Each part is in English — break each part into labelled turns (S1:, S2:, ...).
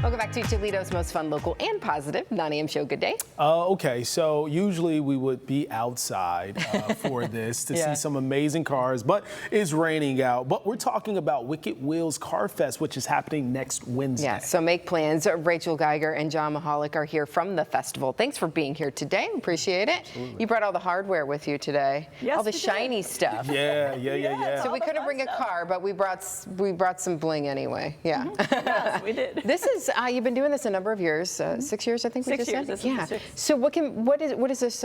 S1: Welcome back to Toledo's most fun, local, and positive 9 a.m. show. Good day.
S2: Okay, so usually we would be outside for this to see some amazing cars, but it's raining out. But we're talking about Wicked Wheels Car Fest, which is happening next Wednesday.
S1: Yeah, so make plans. Rachel Geiger and John Michalak are here from the festival. Thanks for being here today. Appreciate it. Absolutely. You brought all the hardware with you today.
S3: Yes,
S1: all the shiny stuff.
S2: Yeah.
S1: So we couldn't bring a car, but we brought some bling anyway. Yeah.
S3: Yes, we did.
S1: This is you've been doing this a number of years, 6 years, I think we just said.
S3: Yeah.
S1: So what is this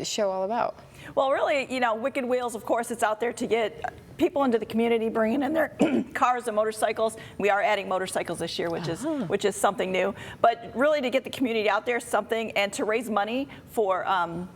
S1: show all about?
S3: Well, really, Wicked Wheels, of course, it's out there to get people into the community, bringing in their cars and motorcycles. We are adding motorcycles this year, which is something new. But really to get the community out there, something, and to raise money for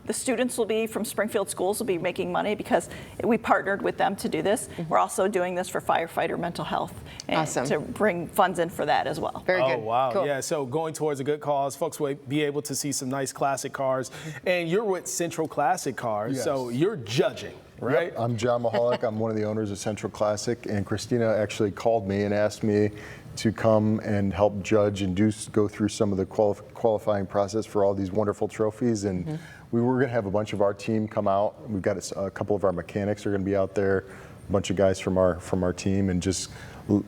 S3: the students from Springfield schools will be making money because we partnered with them to do this. We're also doing this for firefighter mental health and to bring funds in for that as well.
S1: Very good.
S2: Oh, wow.
S1: Cool.
S2: Yeah, so going towards a good cause. Folks will be able to see some nice classic cars. And you're with Central Classic Cars, so you're judging. Right?
S4: Yep. I'm John Michalak. I'm one of the owners of Central Classic, and Christina actually called me and asked me to come and help judge and go through some of the qualifying process for all these wonderful trophies. And we were going to have a bunch of our team come out. We've got a couple of our mechanics are going to be out there, a bunch of guys from our team, and just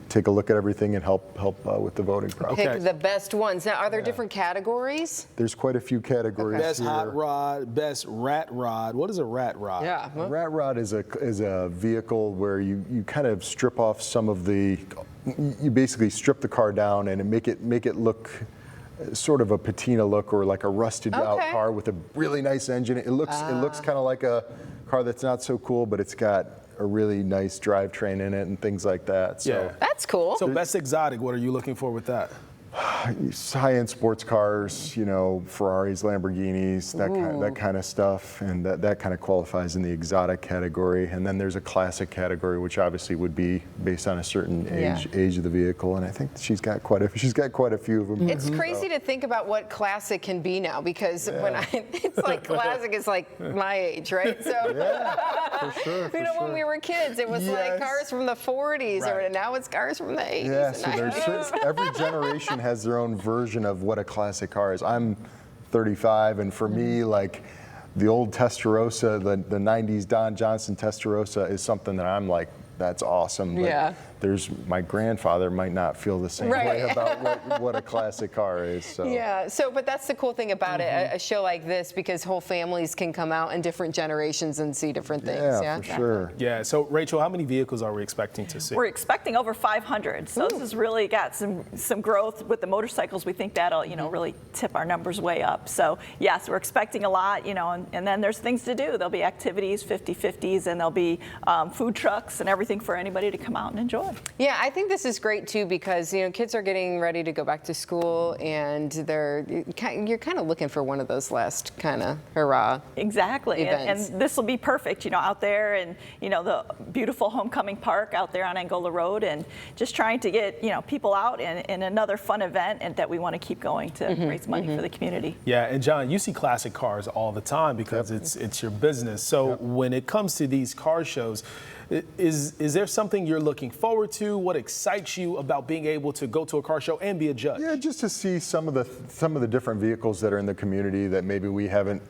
S4: take a look at everything and help with the voting process.
S1: Pick the best ones. Now, are there different categories?
S4: There's quite a few categories.
S2: Best
S4: here.
S2: hot rod, best rat rod. What is a rat rod?
S1: Yeah.
S4: A rat rod is a vehicle where you kind of strip off some of you basically strip the car down and make it look sort of a patina look or like a rusted out car with a really nice engine. It looks kind of like a car that's not so cool, but it's got a really nice drivetrain in it and things like that. So
S1: that's cool.
S2: So best exotic, what are you looking for with that?
S4: High-end sports cars, Ferraris, Lamborghinis, that kind of stuff, and that kind of qualifies in the exotic category. And then there's a classic category, which obviously would be based on a certain age of the vehicle. And I think she's got quite a few of them.
S1: It's crazy to think about what classic can be now, because it's like classic is like my age, right? So
S4: for sure.
S1: When we were kids, it was like cars from the 40s, or now it's cars from the 80s.
S4: Yeah, so every generation has their own version of what a classic car is. I'm 35, and for me, like the old Testarossa, the 90s Don Johnson Testarossa is something that I'm like, that's awesome. But my grandfather might not feel the same way about what a classic car is. So.
S1: Yeah, but that's the cool thing about it, a show like this, because whole families can come out in different generations and see different things.
S4: Yeah, for sure.
S2: Yeah, so Rachel, how many vehicles are we expecting to see?
S3: We're expecting over 500. So this has really got some growth with the motorcycles. We think that'll, really tip our numbers way up. So yes, we're expecting a lot, and then there's things to do. There'll be activities, 50/50s, and there'll be food trucks and everything for anybody to come out and enjoy.
S1: Yeah, I think this is great too, because kids are getting ready to go back to school, and you're kind of looking for one of those last kind of hurrah
S3: events. And this will be perfect, out there, and the beautiful homecoming park out there on Angola Road, and just trying to get people out in another fun event, and that we want to keep going to raise money for the community.
S2: Yeah, and John, you see classic cars all the time because it's your business. So when it comes to these car shows, is there something you're looking forward to? What excites you about being able to go to a car show and be a judge?
S4: Yeah, just to see some of the different vehicles that are in the community that maybe we haven't.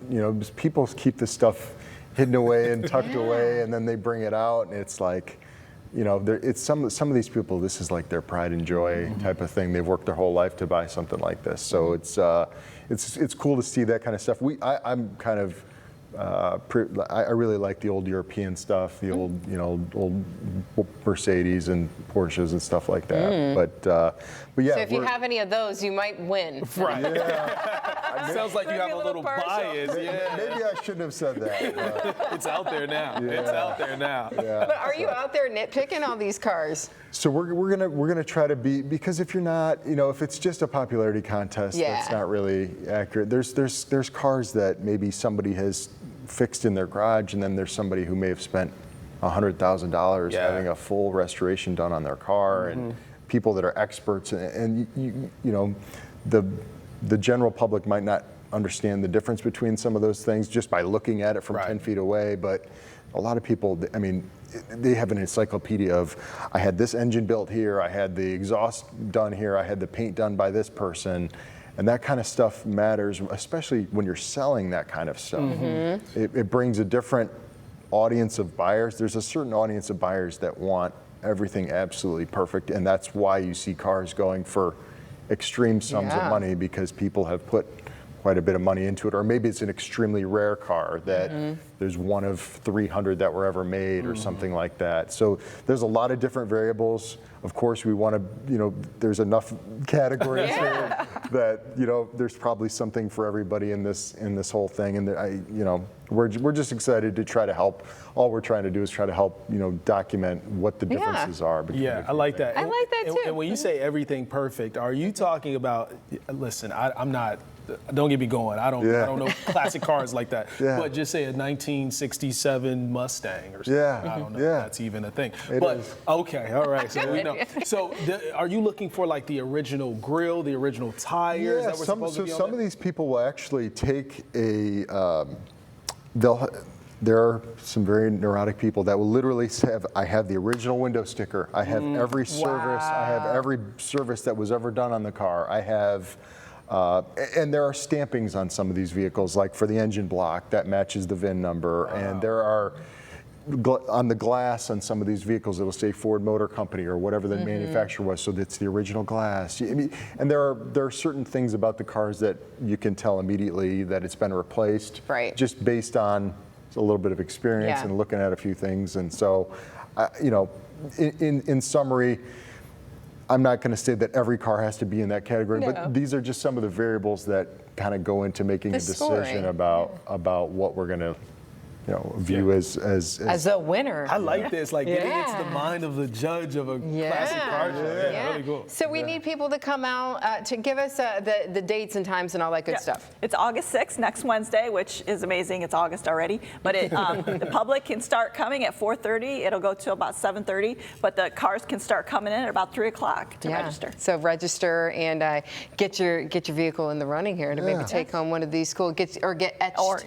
S4: People keep this stuff hidden away and tucked away, and then they bring it out, and it's like, it's some of these people. This is like their pride and joy type of thing. They've worked their whole life to buy something like this, so it's cool to see that kind of stuff. I'm kind of. I really like the old European stuff, the old Mercedes and Porsches and stuff like that. But yeah.
S1: So if you have any of those, you might win.
S2: Right. Yeah. Sounds like you have a little bias. Yeah.
S4: Maybe I shouldn't have said that.
S2: It's out there now. Yeah. It's out there now.
S4: Yeah.
S1: But are you out there nitpicking all these cars?
S4: So we're gonna try to be, because if you're not, if it's just a popularity contest, that's not really accurate. There's cars that maybe somebody has fixed in their garage, and then there's somebody who may have spent $100,000 having a full restoration done on their car, and people that are experts, and the general public might not understand the difference between some of those things just by looking at it from 10 feet away, but a lot of people, I mean, they have an encyclopedia of, I had this engine built here, I had the exhaust done here, I had the paint done by this person. And that kind of stuff matters, especially when you're selling that kind of stuff.
S1: Mm-hmm.
S4: It brings a different audience of buyers. There's a certain audience of buyers that want everything absolutely perfect, and that's why you see cars going for extreme sums of money, because people have put quite a bit of money into it. Or maybe it's an extremely rare car that there's one of 300 that were ever made or something like that. So there's a lot of different variables. Of course, we want to, you know, there's enough categories here that, you know, there's probably something for everybody in this whole thing. And you know, we're just excited to try to help. All we're trying to do is try to help, you know, document what the differences are.
S2: Yeah, I like that.
S1: I like that too.
S2: And when you say everything perfect, are you talking about? Listen, I'm not. Don't get me going. I don't know classic cars like that. But just say a 1967 Mustang or something. I don't know if that's even a thing. Okay, all right. So we know. So are you looking for like the original grille, the original tires?
S4: Yeah,
S2: that were supposed to be on
S4: some of these people will actually take a. There are some very neurotic people that will literally have, I have the original window sticker. I have every service. I have every service that was ever done on the car. I have. And there are stampings on some of these vehicles, like for the engine block that matches the VIN number. And there are, on the glass on some of these vehicles, it'll say Ford Motor Company or whatever the manufacturer was, so that's the original glass. I mean, and there are certain things about the cars that you can tell immediately that it's been replaced, just based on a little bit of experience and looking at a few things. And so, you know, in summary, I'm not going to say that every car has to be in that category, but these are just some of the variables that kind of go into making a decision about what we're going to, you know, view as
S1: a winner.
S2: I like this, like getting into the mind of the judge of a classic car show. Yeah, really cool.
S1: So we need people to come out to give us the dates and times and all that good stuff.
S3: It's August 6th, next Wednesday, which is amazing. It's August already. But the public can start coming at 4:30. It'll go till about 7:30. But the cars can start coming in at about 3 o'clock to register.
S1: So register and get your vehicle in the running here to maybe take home one of these cool, get etched.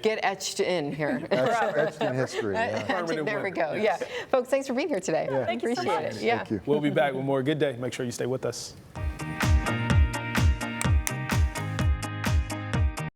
S1: Get etched in here.
S4: Etched in history.
S1: There we go. Folks, thanks for being here today.
S3: Thank you so much.
S1: Appreciate it.
S4: Thank you.
S2: We'll be back with more. Good day. Make sure you stay with us.